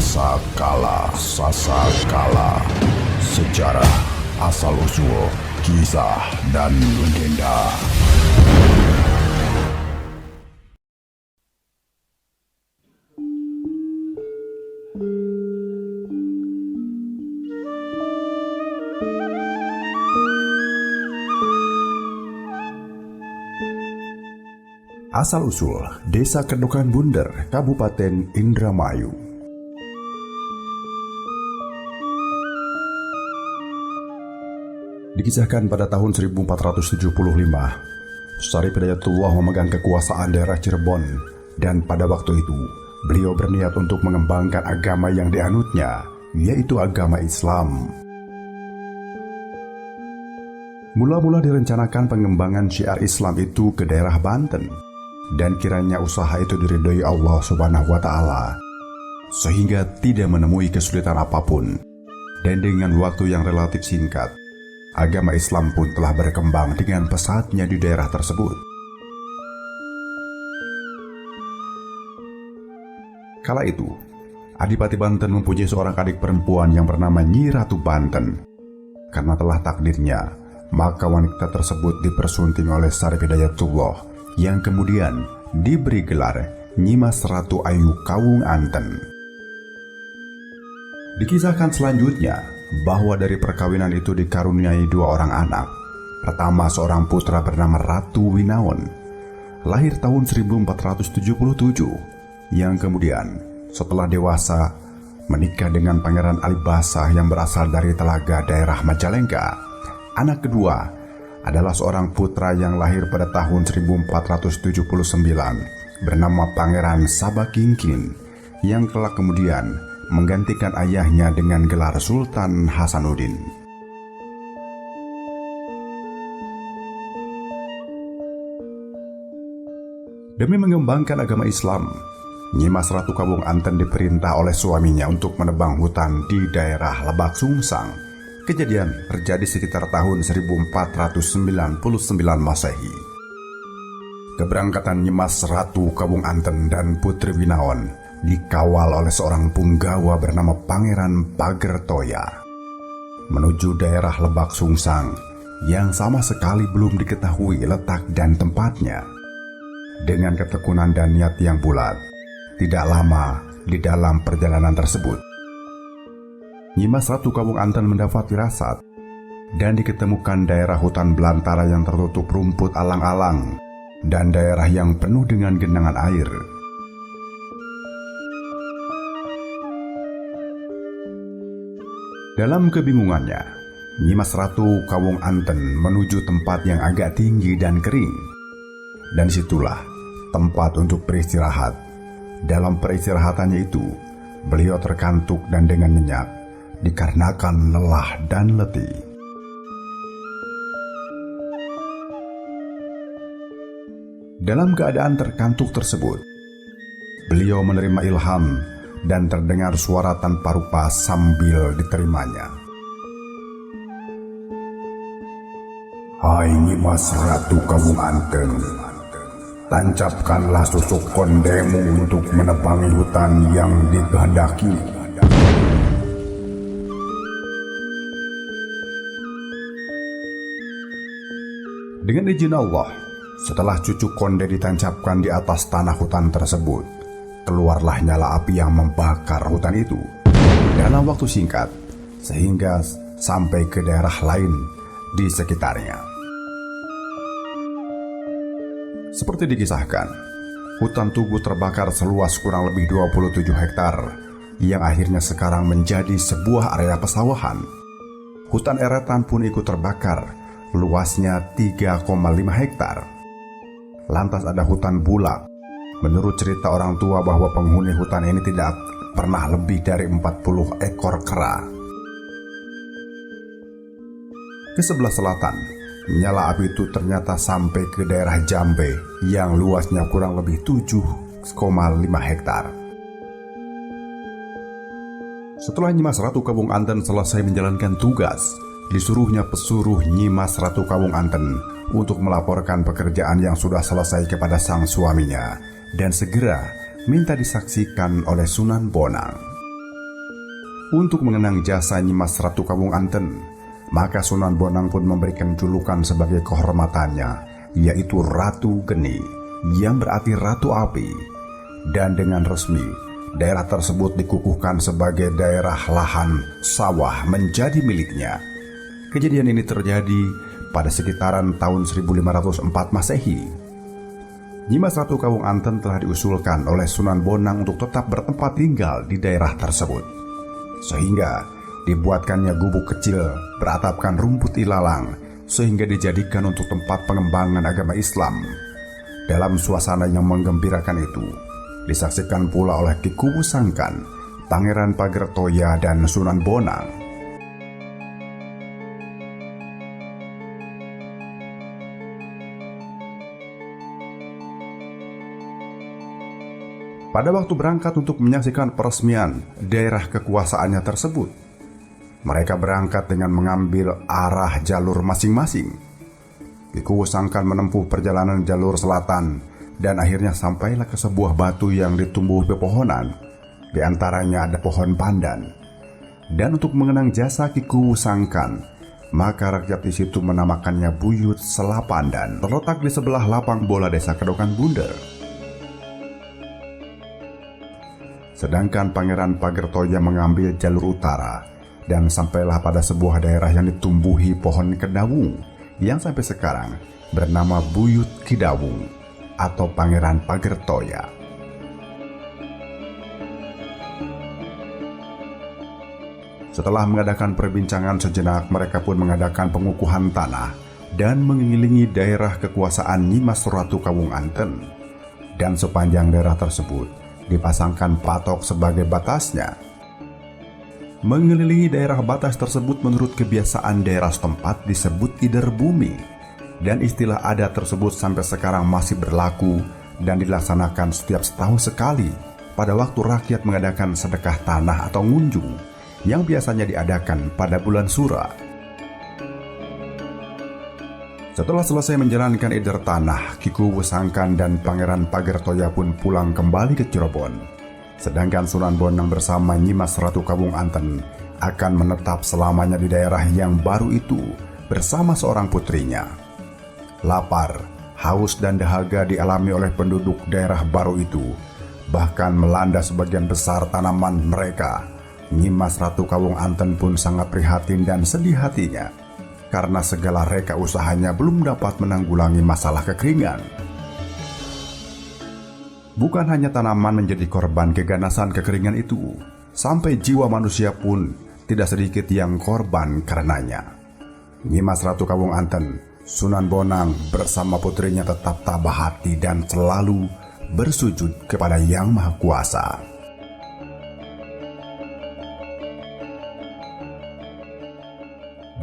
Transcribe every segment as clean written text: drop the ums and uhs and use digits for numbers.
Sasakala, sejarah, asal-usul, kisah, dan legenda. Asal-usul Desa Kedokan Bunder, Kabupaten Indramayu. Dikisahkan pada tahun 1475, Syarif Hidayatullah memegang kekuasaan daerah Cirebon, dan pada waktu itu beliau berniat untuk mengembangkan agama yang dianutnya, yaitu agama Islam. Mula-mula direncanakan pengembangan syiar Islam itu ke daerah Banten, dan kiranya usaha itu diridhoi Allah Subhanahu wa Ta'ala, sehingga tidak menemui kesulitan apapun. Dan dengan waktu yang relatif singkat, agama Islam pun telah berkembang dengan pesatnya di daerah tersebut. Kala itu, Adipati Banten mempunyai seorang adik perempuan yang bernama Nyi Ratu Banten. Karena telah takdirnya, maka wanita tersebut dipersunting oleh Syarif Hidayatullah, yang kemudian diberi gelar Nyimas Ratu Ayu Kawung Anten. Dikisahkan selanjutnya bahwa dari perkawinan itu dikaruniai dua orang anak. Pertama, seorang putra bernama Ratu Winaon, lahir tahun 1477, yang kemudian setelah dewasa menikah dengan Pangeran Alibasah yang berasal dari Telaga daerah Majalengka. Anak kedua adalah seorang putra yang lahir pada tahun 1479 bernama Pangeran Sabakingkin, yang kelak kemudian menggantikan ayahnya dengan gelar Sultan Hasanuddin. Demi mengembangkan agama Islam, Nyimas Ratu Kawung Anten diperintah oleh suaminya untuk menebang hutan di daerah Lebak Sungsang. Kejadian terjadi sekitar tahun 1499 Masehi. Keberangkatan Nyimas Ratu Kawung Anten dan Putri Winaon dikawal oleh seorang punggawa bernama Pangeran Pagertoya menuju daerah Lebak Sungsang yang sama sekali belum diketahui letak dan tempatnya. Dengan ketekunan dan niat yang bulat, tidak lama di dalam perjalanan tersebut, Nyimas Ratu Kawung Anten mendapat firasat dan diketemukan daerah hutan belantara yang tertutup rumput alang-alang dan daerah yang penuh dengan genangan air. Dalam kebingungannya, Nyimas Ratu Kawung Anten menuju tempat yang agak tinggi dan kering, dan disitulah tempat untuk beristirahat. Dalam peristirahatannya itu, beliau terkantuk dan dengan nyenyak dikarenakan lelah dan letih. Dalam keadaan terkantuk tersebut, beliau menerima ilham dan terdengar suara tanpa rupa sambil diterimanya. "Hai Nyimas Ratu Kawung Anten, tancapkanlah susuk kondemu untuk menebangi hutan yang dikehendaki." Dengan izin Allah, setelah cucuk konde ditancapkan di atas tanah hutan tersebut, keluarlah nyala api yang membakar hutan itu dalam waktu singkat, sehingga sampai ke daerah lain di sekitarnya. Seperti dikisahkan, hutan Tugu terbakar seluas kurang lebih 27 hektar, yang akhirnya sekarang menjadi sebuah area pesawahan. Hutan Eretan pun ikut terbakar, luasnya 3,5 hektar. Lantas ada hutan Bulak. Menurut cerita orang tua bahwa penghuni hutan ini tidak pernah lebih dari 40 ekor kera. Ke sebelah selatan, nyala api itu ternyata sampai ke daerah Jambe yang luasnya kurang lebih 7,5 hektar. Setelah Nyimas Ratu Kawung Anten selesai menjalankan tugas, disuruhnya pesuruh Nyimas Ratu Kawung Anten untuk melaporkan pekerjaan yang sudah selesai kepada sang suaminya dan segera minta disaksikan oleh Sunan Bonang. Untuk mengenang jasa Nyimas Ratu Kawung Anten, maka Sunan Bonang pun memberikan julukan sebagai kehormatannya, yaitu Ratu Geni, yang berarti Ratu Api. Dan dengan resmi, daerah tersebut dikukuhkan sebagai daerah lahan sawah menjadi miliknya. Kejadian ini terjadi pada sekitaran tahun 1504 Masehi. Nyimas Ratu Kawung Anten telah diusulkan oleh Sunan Bonang untuk tetap bertempat tinggal di daerah tersebut, sehingga dibuatkannya gubuk kecil beratapkan rumput ilalang sehingga dijadikan untuk tempat pengembangan agama Islam. Dalam suasana yang menggembirakan itu, disaksikan pula oleh Ki Kuwu Sangkan, Pangeran Pagertoya dan Sunan Bonang. Pada waktu berangkat untuk menyaksikan peresmian daerah kekuasaannya tersebut, mereka berangkat dengan mengambil arah jalur masing-masing. Ki Kuwu Sangkan menempuh perjalanan jalur selatan dan akhirnya sampailah ke sebuah batu yang ditumbuh pepohonan. Di antaranya ada pohon pandan. Dan untuk mengenang jasa Ki Kuwu Sangkan, maka rakyat di situ menamakannya Buyut Selapandan, terletak di sebelah lapang bola desa Kedokan Bunder. Sedangkan Pangeran Pagertoya mengambil jalur utara dan sampailah pada sebuah daerah yang ditumbuhi pohon kedawung yang sampai sekarang bernama Buyut Kidawung atau Pangeran Pagertoya. Setelah mengadakan perbincangan sejenak, mereka pun mengadakan pengukuhan tanah dan mengelilingi daerah kekuasaan Nyimas Ratu Kawung Anten. Dan sepanjang daerah tersebut dipasangkan patok sebagai batasnya. Mengelilingi daerah batas tersebut menurut kebiasaan daerah setempat disebut Ider Bumi, dan istilah adat tersebut sampai sekarang masih berlaku dan dilaksanakan setiap setahun sekali pada waktu rakyat mengadakan sedekah tanah atau ngunjung yang biasanya diadakan pada bulan Sura. Setelah selesai menjalankan eder tanah, Ki Kuwu Sangkan dan Pangeran Pagertoya pun pulang kembali ke Cirebon. Sedangkan Sunan Bonang bersama Nyimas Ratu Kawung Anten akan menetap selamanya di daerah yang baru itu bersama seorang putrinya. Lapar, haus dan dahaga dialami oleh penduduk daerah baru itu, bahkan melanda sebagian besar tanaman mereka. Nyimas Ratu Kawung Anten pun sangat prihatin dan sedih hatinya, karena segala reka usahanya belum dapat menanggulangi masalah kekeringan. Bukan hanya tanaman menjadi korban keganasan kekeringan itu, sampai jiwa manusia pun tidak sedikit yang korban karenanya. Nyimas Ratu Kawung Anten, Sunan Bonang bersama putrinya tetap tabah hati dan selalu bersujud kepada Yang Maha Kuasa.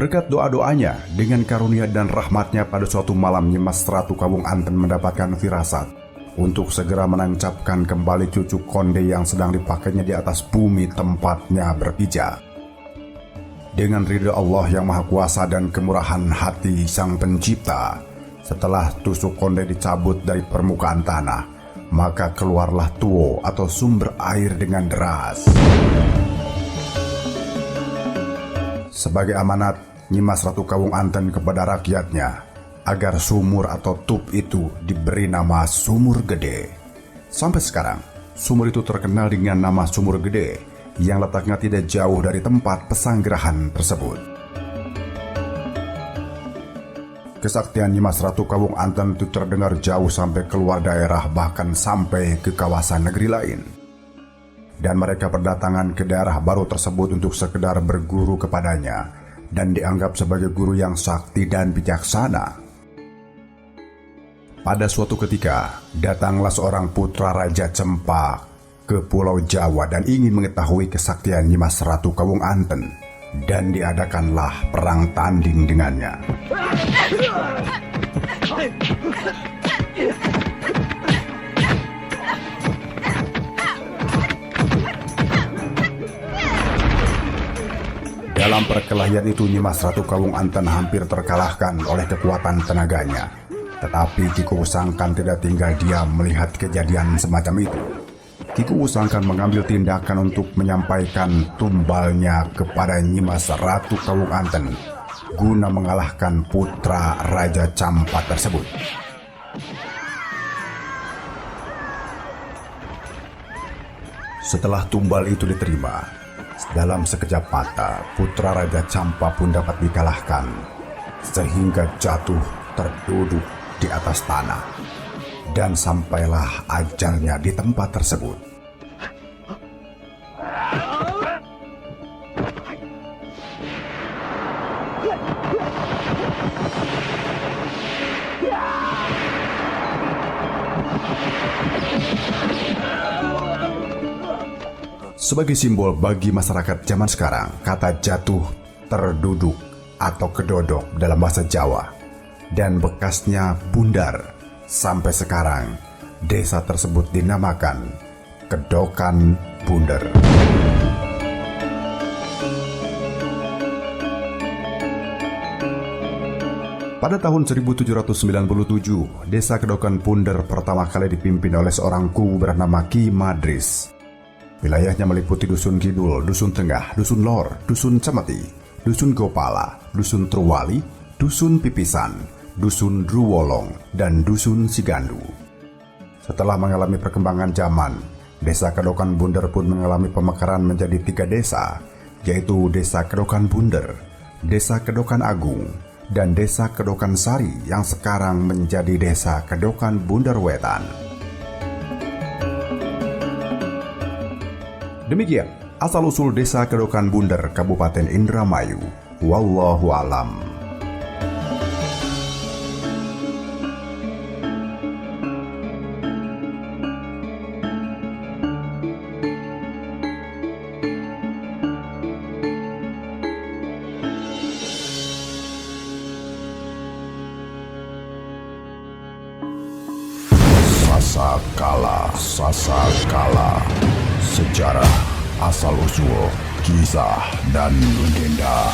Berkat doa-doanya, dengan karunia dan rahmatnya pada suatu malam Nyimas Ratu Kawung Anten mendapatkan firasat untuk segera menancapkan kembali cucuk konde yang sedang dipakainya di atas bumi tempatnya berpijak. Dengan ridha Allah Yang Maha Kuasa dan kemurahan hati Sang Pencipta, setelah tusuk konde dicabut dari permukaan tanah, maka keluarlah tuo atau sumber air dengan deras. Sebagai amanat Nyimas Ratu Kawung Anten kepada rakyatnya agar sumur atau tub itu diberi nama Sumur Gede. Sampai sekarang, sumur itu terkenal dengan nama Sumur Gede yang letaknya tidak jauh dari tempat pesanggerahan tersebut. Kesaktian Nyimas Ratu Kawung Anten itu terdengar jauh sampai keluar daerah, bahkan sampai ke kawasan negeri lain. Dan mereka berdatangan ke daerah baru tersebut untuk sekedar berguru kepadanya dan dianggap sebagai guru yang sakti dan bijaksana. Pada suatu ketika, datanglah seorang putra Raja Cempa ke Pulau Jawa dan ingin mengetahui kesaktian Nyimas Ratu Kawung Anten, dan diadakanlah perang tanding dengannya. Dalam perkelahian itu Nyimas Ratu Kawung Anten hampir terkalahkan oleh kekuatan tenaganya. Tetapi Ki Kuwu Sangkan tidak tinggal diam melihat kejadian semacam itu. Kiku usahakan mengambil tindakan untuk menyampaikan tumbalnya kepada Nyimas Ratu Kawung Anten guna mengalahkan putra Raja Campa tersebut. Setelah tumbal itu diterima, dalam sekejap mata putra Raja Campa pun dapat dikalahkan, sehingga jatuh terduduk di atas tanah, dan sampailah ajalnya di tempat tersebut. Sebagai simbol bagi masyarakat zaman sekarang, kata jatuh, terduduk, atau kedodok dalam bahasa Jawa, dan bekasnya bundar. Sampai sekarang, desa tersebut dinamakan Kedokan Bunder. Pada tahun 1797, desa Kedokan Bunder pertama kali dipimpin oleh seorang kuwu bernama Ki Madris. Wilayahnya meliputi Dusun Kidul, Dusun Tengah, Dusun Lor, Dusun Cemeti, Dusun Gopala, Dusun Truwali, Dusun Pipisan, Dusun Ruwolong, dan Dusun Sigandu. Setelah mengalami perkembangan zaman, desa Kedokan Bunder pun mengalami pemekaran menjadi 3 desa, yaitu Desa Kedokan Bunder, Desa Kedokan Agung, dan Desa Kedokan Sari yang sekarang menjadi Desa Kedokan Bunder Wetan. Demikian asal-usul Desa Kedokan Bunder, Kabupaten Indramayu. Wallahu alam. Sasakala, sejarah, asal-usul, kisah, dan legenda.